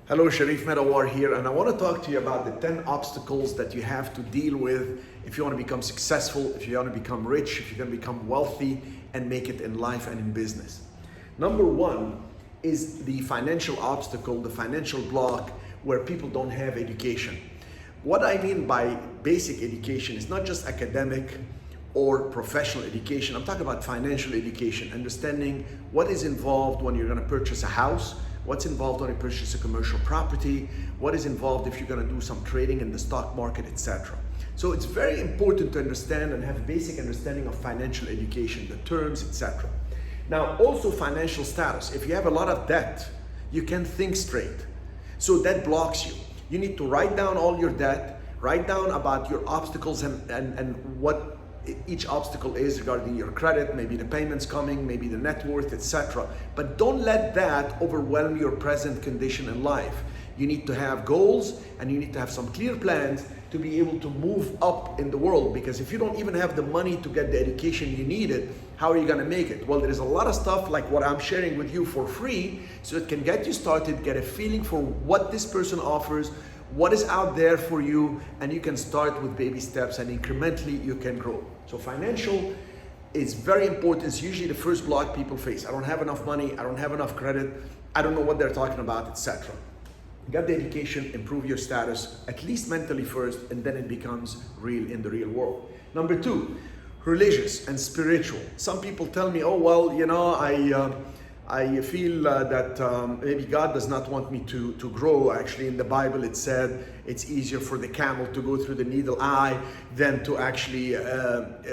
Hello, Sharif Medawar here, and I want to talk to you about the 10 obstacles that you have to deal with if you want to become successful, if you want to become rich, if you're going to become wealthy and make it in life and in business. Number one is the financial obstacle, the financial block where people don't have education. What I mean by basic education is not just academic or professional education. I'm talking about financial education, understanding what is involved when you're going to purchase a house, what's involved when you purchase a commercial property, what is involved if you're going to do some trading in the stock market, etc. So it's very important to understand and have basic understanding of financial education, the terms, etc. Now, also financial status. If you have a lot of debt, you can't think straight. So that blocks you. You need to write down all your debt, write down about your obstacles and what each obstacle is regarding your credit, maybe the payments coming, maybe the net worth, etc. But don't let that overwhelm your present condition in life. You need to have goals and you need to have some clear plans to be able to move up in the world, because if you don't even have the money to get the education you needed, how are you going to make it? Well, there is a lot of stuff like what I'm sharing with you for free, so it can get you started, get a feeling for what this person offers, what is out there for you, and you can start with baby steps and incrementally you can grow. So financial is very important. It's usually the first block people face. I don't have enough money, I don't have enough credit, I don't know what they're talking about, etc. Get the education, improve your status, at least mentally first, and then it becomes real in the real world. Number two, religious and spiritual. Some people tell me, oh, well, you know, I feel that maybe God does not want me to grow. Actually, in the Bible, it said it's easier for the camel to go through the needle eye than to actually,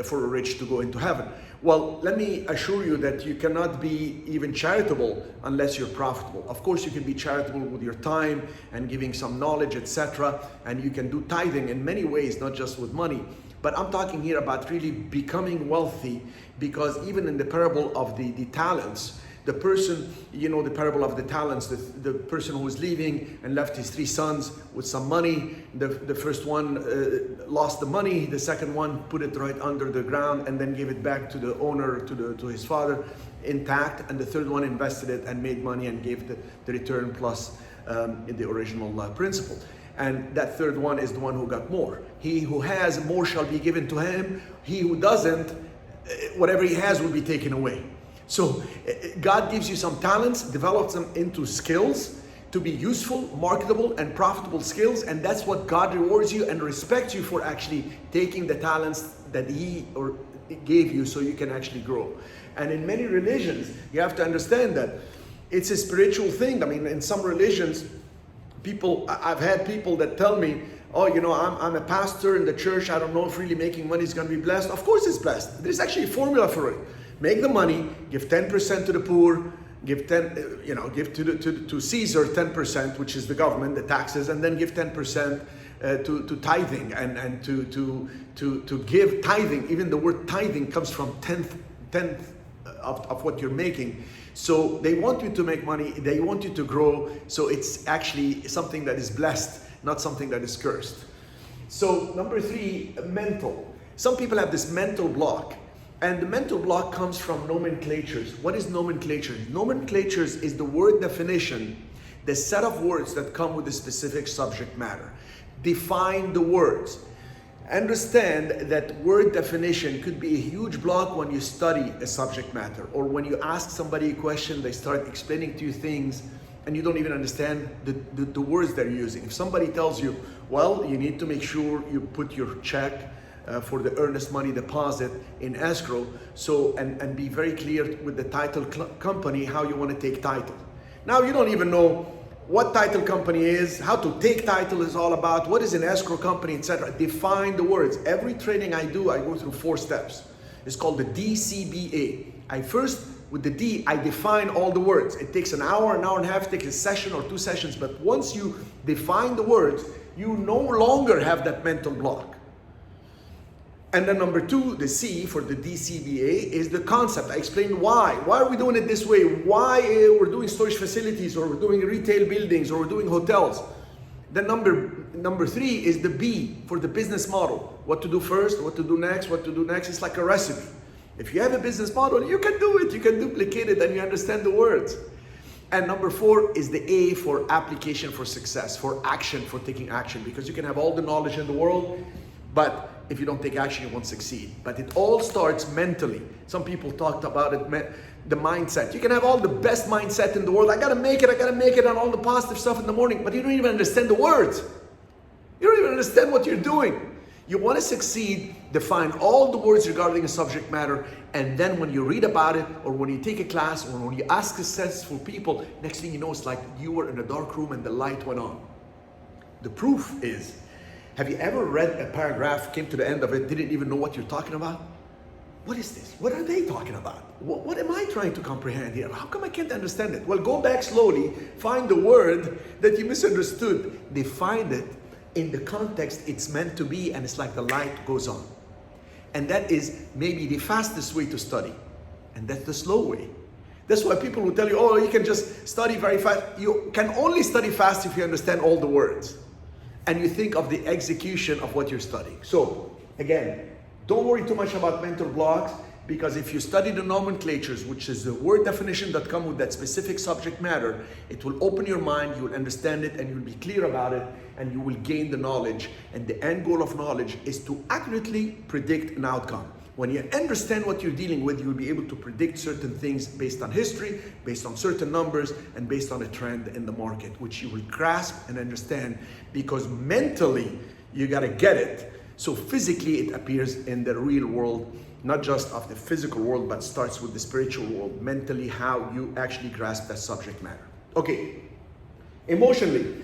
for a rich to go into heaven. Well, let me assure you that you cannot be even charitable unless you're profitable. Of course, you can be charitable with your time and giving some knowledge, etc. And you can do tithing in many ways, not just with money. But I'm talking here about really becoming wealthy, because even in the parable of the talents, the person, you know, the parable of the talents, the person who was leaving and left his 3 sons with some money. The first one lost the money, the second one put it right under the ground and then gave it back to the owner, to his father, intact. And the third one invested it and made money and gave the return plus the original principal. And that third one is the one who got more. He who has, more shall be given to him. He who doesn't, whatever he has will be taken away. So God gives you some talents, develops them into skills to be useful, marketable, and profitable skills. And that's what God rewards you and respects you for, actually taking the talents that He gave you so you can actually grow. And in many religions, you have to understand that it's a spiritual thing. I mean, in some religions, I've had people that tell me, oh, you know, I'm a pastor in the church, I don't know if really making money is going to be blessed. Of course it's blessed. There's actually a formula for it. Make the money, give 10% to the poor, give to Caesar 10%, which is the government, the taxes, and then give 10% to tithing and to give tithing. Even the word tithing comes from tenth of what you're making. So they want you to make money, they want you to grow. So it's actually something that is blessed, not something that is cursed. So number 3, mental. Some people have this mental block. And the mental block comes from nomenclatures. What is nomenclature? Nomenclatures is the word definition, the set of words that come with a specific subject matter. Define the words. Understand that word definition could be a huge block when you study a subject matter, or when you ask somebody a question, they start explaining to you things and you don't even understand the words they're using. If somebody tells you, well, you need to make sure you put your check for the earnest money deposit in escrow, so and be very clear with the title company how you want to take title. Now you don't even know what title company is, how to take title is all about, what is an escrow company, etc. Define the words. Every training I do, I go through 4 steps. It's called the DCBA. With the D, I define all the words. It takes an hour and a half, it takes a session or 2 sessions, but once you define the words, you no longer have that mental block. And then number 2, the C for the DCBA, is the concept. I explain why. Why are we doing it this way? Why we're doing storage facilities, or we're doing retail buildings, or we're doing hotels. Then number 3 is the B for the business model. What to do first, what to do next, what to do next. It's like a recipe. If you have a business model, you can do it. You can duplicate it and you understand the words. And number 4 is the A for application for success, for action, for taking action. Because you can have all the knowledge in the world, but if you don't take action, you won't succeed. But it all starts mentally. Some people talked about it, the mindset. You can have all the best mindset in the world. I gotta make it, and all the positive stuff in the morning, but you don't even understand the words. You don't even understand what you're doing. You want to succeed, define all the words regarding a subject matter, and then when you read about it, or when you take a class, or when you ask successful people, next thing you know, it's like you were in a dark room and the light went on. The proof is, have you ever read a paragraph, came to the end of it, didn't even know what you're talking about? What is this? What are they talking about? What am I trying to comprehend here? How come I can't understand it? Well, go back slowly, find the word that you misunderstood, define it in the context it's meant to be, and it's like the light goes on. And that is maybe the fastest way to study. And that's the slow way. That's why people will tell you, oh, you can just study very fast. You can only study fast if you understand all the words. And you think of the execution of what you're studying. So, again, don't worry too much about mental blocks, because if you study the nomenclatures, which is the word definition that come with that specific subject matter, it will open your mind, you will understand it, and you'll be clear about it, and you will gain the knowledge. And the end goal of knowledge is to accurately predict an outcome. When you understand what you're dealing with, you'll be able to predict certain things based on history, based on certain numbers, and based on a trend in the market, which you will grasp and understand, because mentally you gotta get it. So physically it appears in the real world, not just of the physical world, but starts with the spiritual world, mentally, how you actually grasp that subject matter. Okay, emotionally,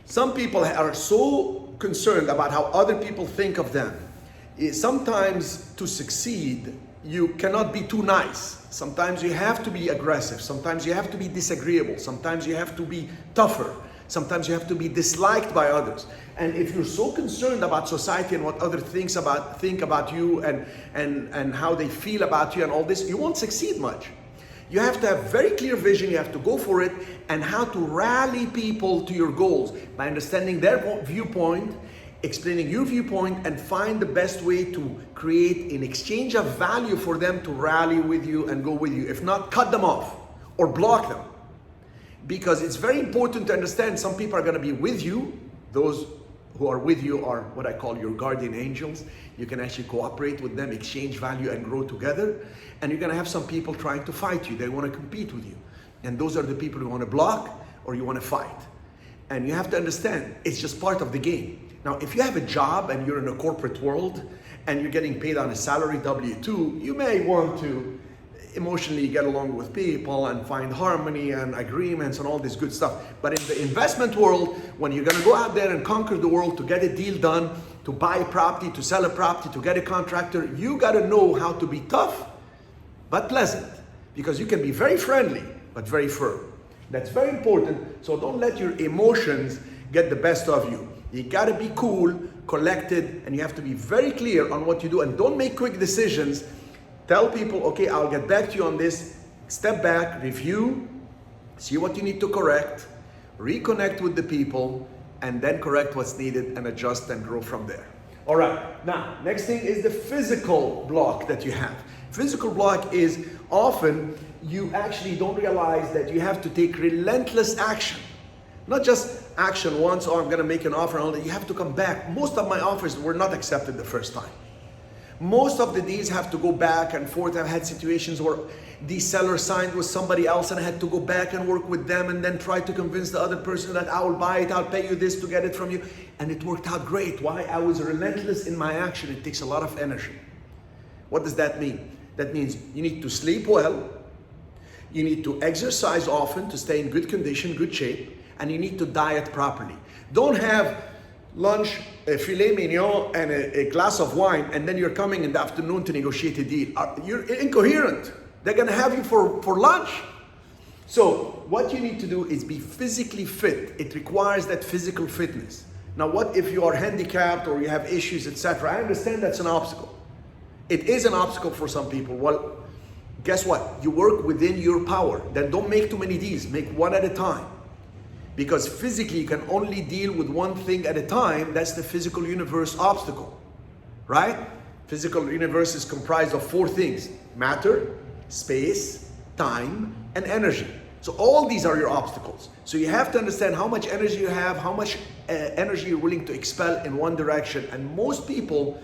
some people are so concerned about how other people think of them. Sometimes to succeed, you cannot be too nice. Sometimes you have to be aggressive. Sometimes you have to be disagreeable. Sometimes you have to be tougher. Sometimes you have to be disliked by others. And if you're so concerned about society and what others think about you and how they feel about you and all this, you won't succeed much. You have to have very clear vision, you have to go for it, and how to rally people to your goals by understanding their viewpoint, explaining your viewpoint, and find the best way to create an exchange of value for them to rally with you and go with you. If not, cut them off or block them. Because it's very important to understand some people are going to be with you. Those who are with you are what I call your guardian angels. You can actually cooperate with them, exchange value, and grow together. And you're going to have some people trying to fight you. They want to compete with you. And those are the people you want to block or you want to fight. And you have to understand, it's just part of the game. Now, if you have a job and you're in a corporate world and you're getting paid on a salary W-2, you may want to emotionally get along with people and find harmony and agreements and all this good stuff. But in the investment world, when you're going to go out there and conquer the world to get a deal done, to buy a property, to sell a property, to get a contractor, you got to know how to be tough but pleasant, because you can be very friendly but very firm. That's very important. So don't let your emotions get the best of you. You got to be cool, collected, and you have to be very clear on what you do, and don't make quick decisions. Tell people, okay, I'll get back to you on this. Step back, review, see what you need to correct, reconnect with the people, and then correct what's needed and adjust and grow from there. All right, now, next thing is the physical block that you have. Physical block is often you actually don't realize that you have to take relentless action. Not just action once, or I'm gonna make an offer, and you have to come back. Most of my offers were not accepted the first time. Most of the deals have to go back and forth. I've had situations where the seller signed with somebody else and I had to go back and work with them and then try to convince the other person that I will buy it, I'll pay you this to get it from you. And it worked out great. Why? I was relentless in my action. It takes a lot of energy. What does that mean? That means you need to sleep well, you need to exercise often to stay in good condition, good shape, and you need to diet properly. Don't have lunch, a filet mignon, and a glass of wine, and then you're coming in the afternoon to negotiate a deal. You're incoherent. They're gonna have you for lunch. So what you need to do is be physically fit. It requires that physical fitness. Now, what if you are handicapped or you have issues, etc.? I understand that's an obstacle. It is an obstacle for some people. Well, guess what? You work within your power. Then don't make too many deals. Make one at a time. Because physically you can only deal with one thing at a time. That's the physical universe obstacle, right? Physical universe is comprised of 4 things: matter, space, time, and energy. So all these are your obstacles. So you have to understand how much energy you have, how much energy you're willing to expel in one direction. And most people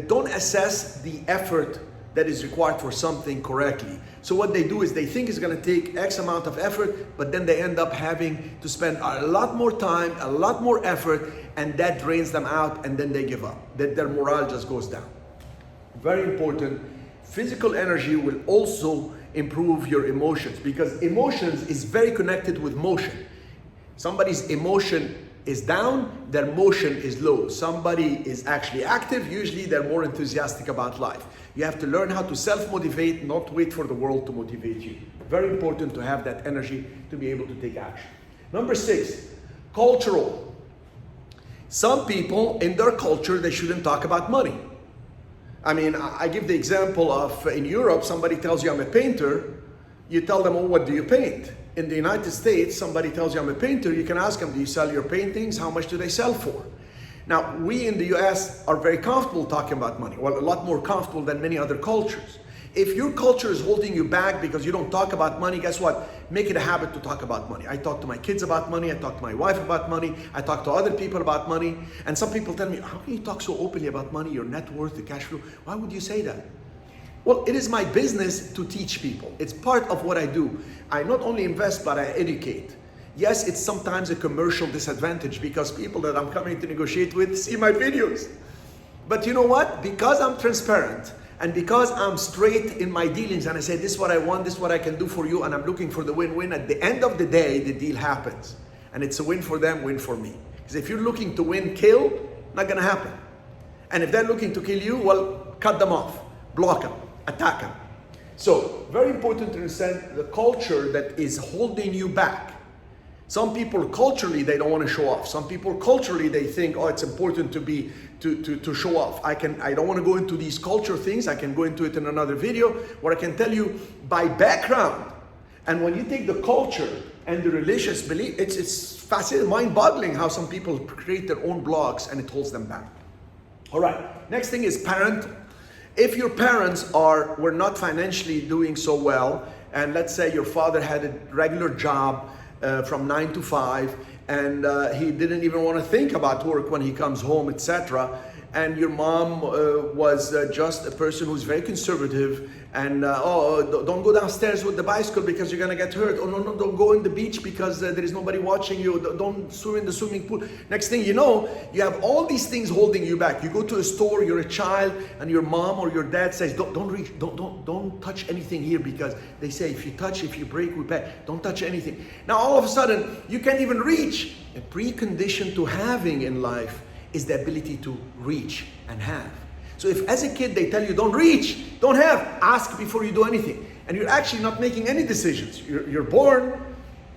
don't assess the effort that is required for something correctly. So what they do is they think it's gonna take X amount of effort, but then they end up having to spend a lot more time, a lot more effort, and that drains them out, and then they give up. Their morale just goes down. Very important. Physical energy will also improve your emotions, because emotions is very connected with motion. Somebody's emotion is down, their motion is low. Somebody is actually active, usually they're more enthusiastic about life. You have to learn how to self-motivate, not wait for the world to motivate you. Very important to have that energy to be able to take action. Number 6, cultural. Some people in their culture, they shouldn't talk about money. I mean, I give the example of in Europe, somebody tells you I'm a painter, you tell them, oh, what do you paint? In the United States, somebody tells you I'm a painter, you can ask them, do you sell your paintings? How much do they sell for? Now, we in the US are very comfortable talking about money. Well, a lot more comfortable than many other cultures. If your culture is holding you back because you don't talk about money, guess what? Make it a habit to talk about money. I talk to my kids about money. I talk to my wife about money. I talk to other people about money. And some people tell me, how can you talk so openly about money, your net worth, the cash flow? Why would you say that? Well, it is my business to teach people. It's part of what I do. I not only invest, but I educate. Yes, it's sometimes a commercial disadvantage because people that I'm coming to negotiate with see my videos. But you know what? Because I'm transparent, and because I'm straight in my dealings and I say, this is what I want, this is what I can do for you, and I'm looking for the win-win, at the end of the day, the deal happens. And it's a win for them, win for me. Because if you're looking to win, kill, not gonna happen. And if they're looking to kill you, well, cut them off, block them, attack them. So, very important to understand the culture that is holding you back. Some people culturally, they don't want to show off. Some people culturally, they think, oh, it's important to show off. I don't want to go into these culture things. I can go into it in another video, where I can tell you by background. And when you take the culture and the religious belief, it's fascinating, mind-boggling how some people create their own blogs and it holds them back. All right, next thing is parental. If your parents were not financially doing so well, and let's say your father had a regular job, from 9 to 5, and he didn't even want to think about work when he comes home, etc. And your mom was just a person who's very conservative, and don't go downstairs with the bicycle because you're gonna get hurt. Oh no, don't go in the beach because there is nobody watching you. Don't swim in the swimming pool. Next thing you know, you have all these things holding you back. You go to a store, you're a child, and your mom or your dad says, don't touch anything here, because they say if you break, we pay. Don't touch anything. Now all of a sudden, you can't even reach. A precondition to having in life is the ability to reach and have. So if as a kid they tell you don't reach, don't have, ask before you do anything. And you're actually not making any decisions. You're born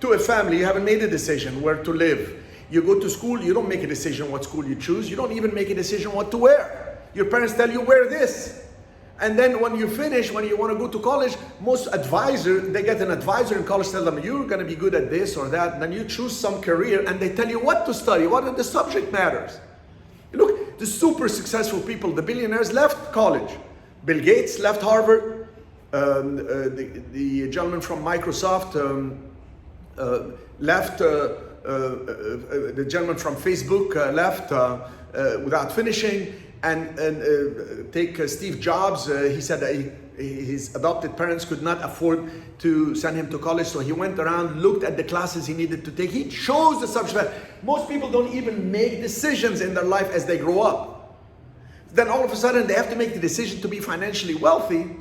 to a family, you haven't made a decision where to live. You go to school, you don't make a decision what school you choose. You don't even make a decision what to wear. Your parents tell you wear this. And then when you finish, when you want to go to college, they get an advisor in college, tell them you're going to be good at this or that. And then you choose some career and they tell you what to study, what are the subject matters. Look, the super successful people, the billionaires left college. Bill Gates left Harvard. The gentleman from Microsoft left. The gentleman from Facebook left without finishing. And take Steve Jobs, he said that his adopted parents could not afford to send him to college, so he went around, looked at the classes he needed to take. He chose the subject. Most people don't even make decisions in their life as they grow up. Then all of a sudden they have to make the decision to be financially wealthy.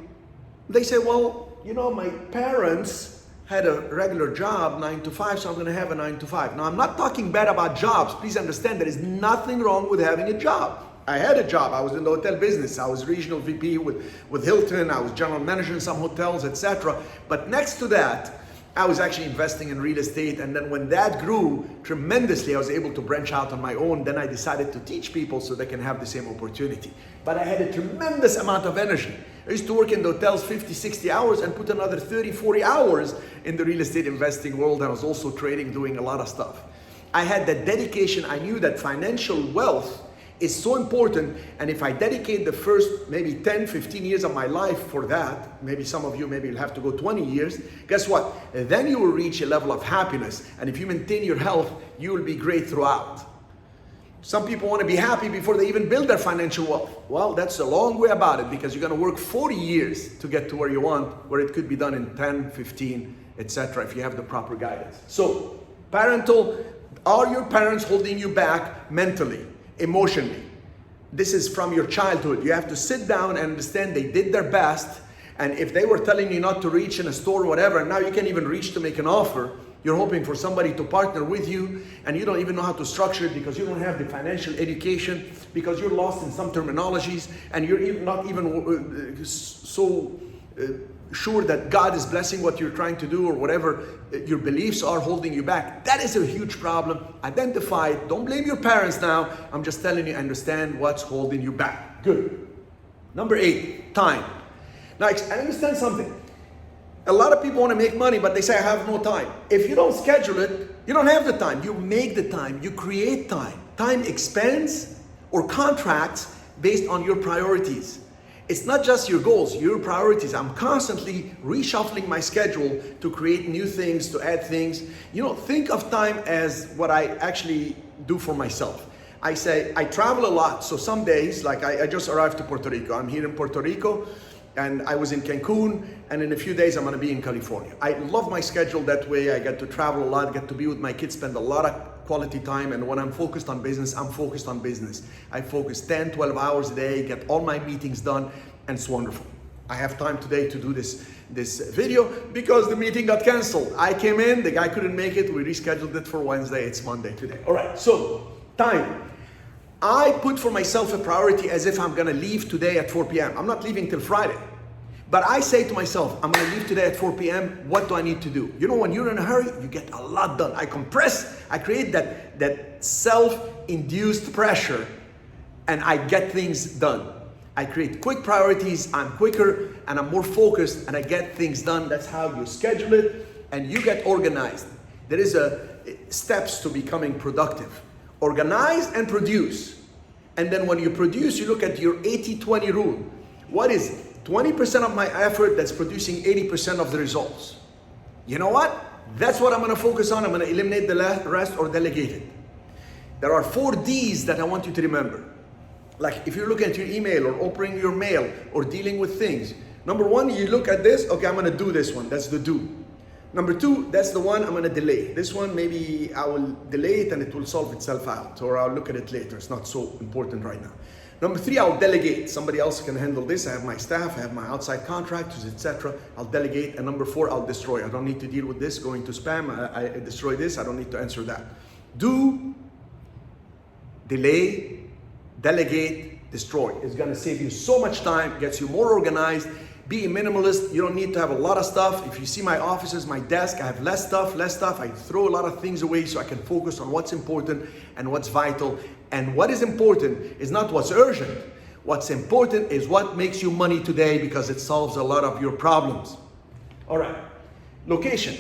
They say, well, you know, my parents had a regular job, 9 to 5, so I'm going to have a 9 to 5. Now, I'm not talking bad about jobs. Please understand, there is nothing wrong with having a job. I had a job. I was in the hotel business. I was regional VP with Hilton. I was general manager in some hotels, etc. But next to that, I was actually investing in real estate. And then when that grew tremendously, I was able to branch out on my own. Then I decided to teach people so they can have the same opportunity. But I had a tremendous amount of energy. I used to work in the hotels 50, 60 hours and put another 30, 40 hours in the real estate investing world. I was also trading, doing a lot of stuff. I had that dedication. I knew that financial wealth is so important. And if I dedicate the first maybe 10, 15 years of my life for that, maybe some of you maybe you'll have to go 20 years, guess what? Then you will reach a level of happiness. And if you maintain your health, you will be great throughout. Some people want to be happy before they even build their financial wealth. Well, that's a long way about it, because you're going to work 40 years to get to where you want, where it could be done in 10, 15, etc. if you have the proper guidance. So, are your parents holding you back mentally, emotionally? This is from your childhood. You have to sit down and understand they did their best. And if they were telling you not to reach in a store or whatever, and now you can't even reach to make an offer, you're hoping for somebody to partner with you, and you don't even know how to structure it because you don't have the financial education, because you're lost in some terminologies, and you're not even sure that God is blessing what you're trying to do, or whatever your beliefs are holding you back. That is a huge problem. Identify it. Don't blame your parents now. I'm just telling you, understand what's holding you back. Good. Number 8, time. Now, I understand something. A lot of people want to make money, but they say, I have no time. If you don't schedule it, you don't have the time. You make the time. You create time. Time expands or contracts based on your priorities. It's not just your goals, your priorities. I'm constantly reshuffling my schedule to create new things, to add things. Think of time as what I actually do for myself. I say, I travel a lot. So some days, like I just arrived to Puerto Rico. I'm here in Puerto Rico, and I was in Cancun, and in a few days I'm gonna be in California. I love my schedule that way. I get to travel a lot, get to be with my kids, spend a lot of quality time, and when I'm focused on business, I'm focused on business. I focus 10, 12 hours a day, get all my meetings done, and it's wonderful. I have time today to do this video because the meeting got canceled. I came in, the guy couldn't make it, we rescheduled it for Wednesday, it's Monday today. All right, so time. I put for myself a priority as if I'm gonna leave today at 4 p.m. I'm not leaving till Friday. But I say to myself, I'm gonna leave today at 4 p.m. What do I need to do? When you're in a hurry, you get a lot done. I create that self-induced pressure, and I get things done. I create quick priorities, I'm quicker, and I'm more focused, and I get things done. That's how you schedule it, and you get organized. There is steps to becoming productive. Organize and produce. And then when you produce, you look at your 80-20 rule. What is 20% of my effort that's producing 80% of the results? You know what? That's what I'm gonna focus on. I'm gonna eliminate the rest or delegate it. There are 4 D's that I want you to remember. Like if you're looking at your email or opening your mail or dealing with things. Number 1, you look at this, okay, I'm gonna do this one, that's the do. Number 2, that's the one I'm gonna delay. This one, maybe I will delay it and it will solve itself out, or I'll look at it later. It's not so important right now. Number 3, I'll delegate. Somebody else can handle this. I have my staff, I have my outside contractors, etc. I'll delegate. And number 4, I'll destroy. I don't need to deal with this, going to spam. I destroy this, I don't need to answer that. Do, delay, delegate, destroy. It's gonna save you so much time, gets you more organized. Be a minimalist. You don't need to have a lot of stuff. If you see my offices, my desk, I have less stuff. I throw a lot of things away so I can focus on what's important and what's vital. And what is important is not what's urgent. What's important is what makes you money today, because it solves a lot of your problems. All right, location.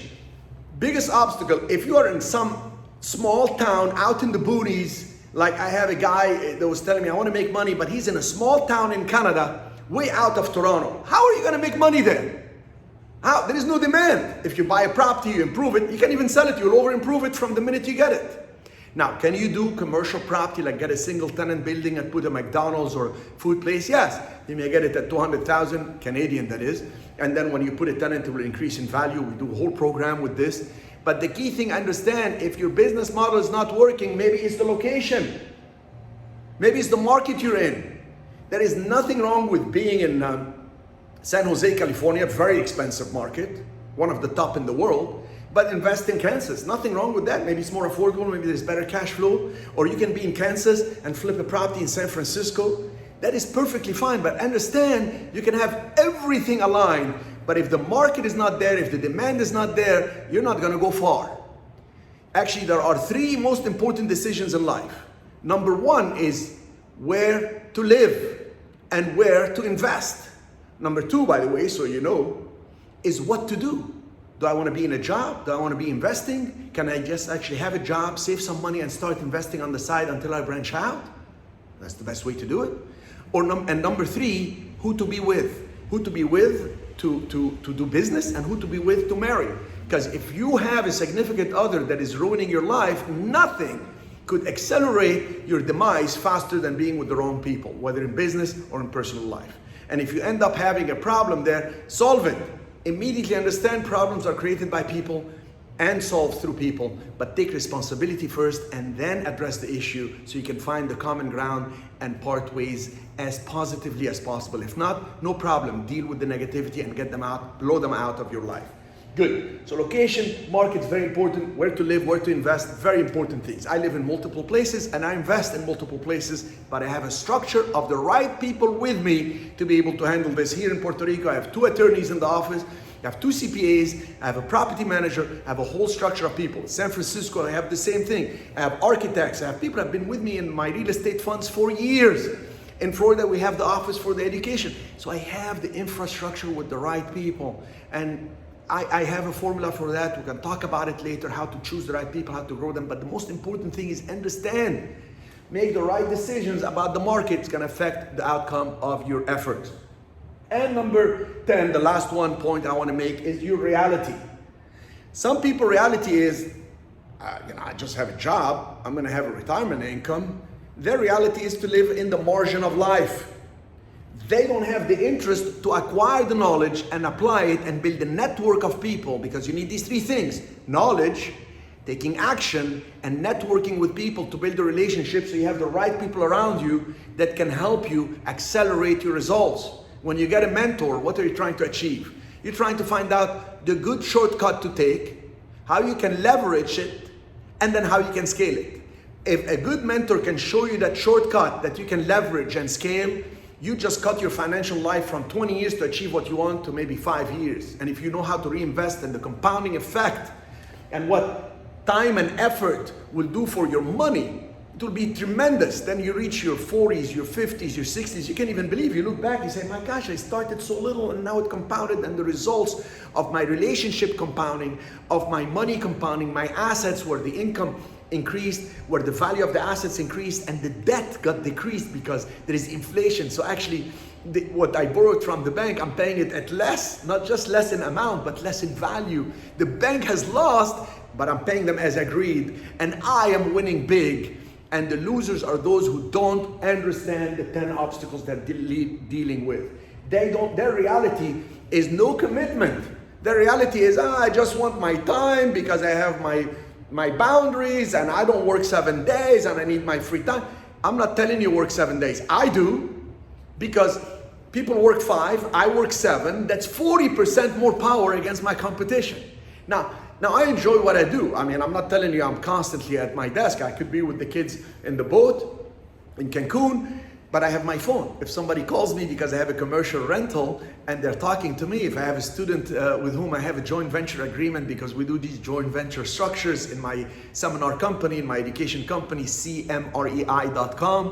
Biggest obstacle, if you are in some small town out in the boonies, like I have a guy that was telling me, I want to make money, but he's in a small town in Canada, way out of Toronto. How are you going to make money there? How? There is no demand. If you buy a property, you improve it, you can even sell it, you'll over improve it from the minute you get it. Now, can you do commercial property, like get a single tenant building and put a McDonald's or food place? Yes, you may get it at 200,000 Canadian, that is. And then when you put a tenant, it will increase in value. We do a whole program with this. But the key thing, understand, if your business model is not working, maybe it's the location. Maybe it's the market you're in. There is nothing wrong with being in San Jose, California, very expensive market, one of the top in the world, but invest in Kansas. Nothing wrong with that. Maybe it's more affordable, maybe there's better cash flow, or you can be in Kansas and flip a property in San Francisco. That is perfectly fine, but understand, you can have everything aligned, but if the market is not there, if the demand is not there, you're not gonna go far. Actually, there are 3 most important decisions in life. Number 1 is where to live and where to invest. Number 2, by the way, so you know, is what to do. Do I want to be in a job? Do I want to be investing? Can I just actually have a job, save some money, and start investing on the side until I branch out? That's the best way to do it. And number three, who to be with. Who to be with to do business, and who to be with to marry. Because if you have a significant other that is ruining your life, nothing could accelerate your demise faster than being with the wrong people, whether in business or in personal life. And if you end up having a problem there, solve it. Immediately understand problems are created by people and solved through people, but take responsibility first and then address the issue so you can find the common ground and part ways as positively as possible. If not, no problem. Deal with the negativity and get them out, blow them out of your life. Good. So location, market's very important. Where to live, where to invest, very important things. I live in multiple places and I invest in multiple places, but I have a structure of the right people with me to be able to handle this. Here in Puerto Rico, I have 2 attorneys in the office. I have 2 CPAs, I have a property manager, I have a whole structure of people. San Francisco, I have the same thing. I have architects, I have people who have been with me in my real estate funds for years. In Florida, we have the office for the education. So I have the infrastructure with the right people. And I have a formula for that. We can talk about it later, how to choose the right people, how to grow them. But the most important thing is understand. Make the right decisions about the market. It's going to affect the outcome of your efforts. And number 10, the last one point I want to make is your reality. Some people, reality is, I just have a job. I'm going to have a retirement income. Their reality is to live in the margin of life. They don't have the interest to acquire the knowledge and apply it and build a network of people, because you need these 3 things: knowledge, taking action, and networking with people to build a relationship so you have the right people around you that can help you accelerate your results. When you get a mentor, what are you trying to achieve? You're trying to find out the good shortcut to take, how you can leverage it, and then how you can scale it. If a good mentor can show you that shortcut that you can leverage and scale, you just cut your financial life from 20 years to achieve what you want to maybe 5 years. And if you know how to reinvest in the compounding effect and what time and effort will do for your money, it will be tremendous. Then you reach your 40s, your 50s, your 60s. You can't even believe. You look back, you say, my gosh, I started so little and now it compounded. And the results of my relationship compounding, of my money compounding, my assets where the income increased, where the value of the assets increased, and the debt got decreased because there is inflation. So actually, what I borrowed from the bank, I'm paying it at less, not just less in amount, but less in value. The bank has lost, but I'm paying them as agreed, and I am winning big. And the losers are those who don't understand the 10 obstacles that they're dealing with. Their reality is no commitment. Their reality is, I just want my time because I have my boundaries and I don't work 7 days and I need my free time. I'm not telling you work 7 days. I do, because people work 5, I work 7. That's 40% more power against my competition. Now I enjoy what I do. I mean, I'm not telling you I'm constantly at my desk. I could be with the kids in the boat in Cancun, but I have my phone. If somebody calls me because I have a commercial rental and they're talking to me, if I have a student with whom I have a joint venture agreement, because we do these joint venture structures in my seminar company, in my education company, cmrei.com.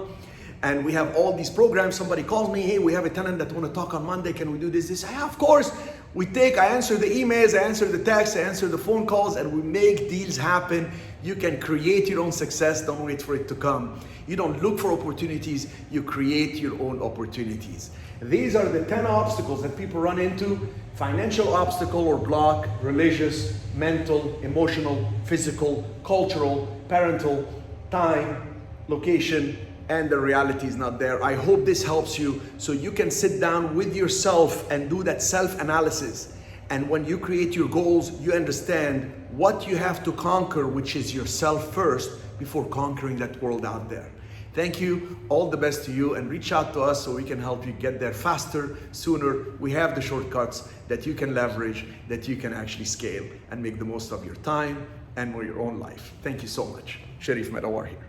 And we have all these programs. Somebody calls me, hey, we have a tenant that want to talk on Monday. Can we do this? Yeah, of course. I answer the emails, I answer the texts, I answer the phone calls, and we make deals happen. You can create your own success. Don't wait for it to come. You don't look for opportunities. You create your own opportunities. These are the 10 obstacles that people run into: financial obstacle or block, religious, mental, emotional, physical, cultural, parental, time, location, and the reality is not there. I hope this helps you so you can sit down with yourself and do that self-analysis. And when you create your goals, you understand what you have to conquer, which is yourself first, before conquering that world out there. Thank you. All the best to you, and reach out to us so we can help you get there faster, sooner. We have the shortcuts that you can leverage, that you can actually scale and make the most of your time and your own life. Thank you so much. Sharif Medawar here.